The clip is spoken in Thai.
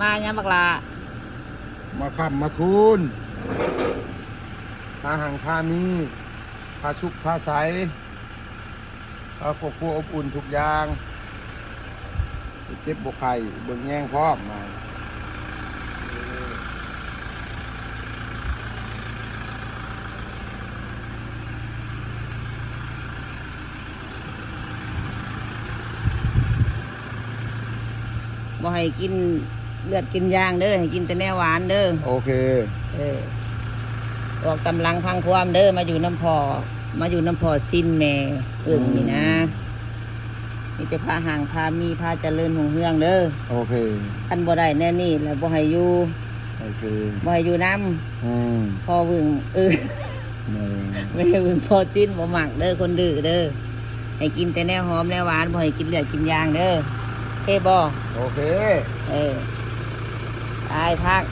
มาเนี่ยบักลามาค่ำมาคูณพาหังพามีพาสุขพาใสพาครอบครัวอบอุ่นทุกอย่างเจ็บบกไข่เบิ่งแง่งพร้อมมาบ่ให้กินเลือดกินยางเด้อให้กินแต่แนวหวานเด้อโอเคออกกำลังพังความเด้อมาอยู่น้ำพอสิ้นแม่นี่นะนี่จะพาห่างพามีพาเจริญหงเฮืองเด้อโอเคคันบ่ได้แน่นี่แล้วบ่ให้อยู่โอเคบ่ให้อยู่น้ำพอวึงไม่ให้วึงพอสิ้นบ่หมักเด้อคนดื้อเด้อให้กินแต่แนวหอมแนวหวานบ่ให้กินเลือดกินยางเด้อโอเคบ่โอเคตายพัก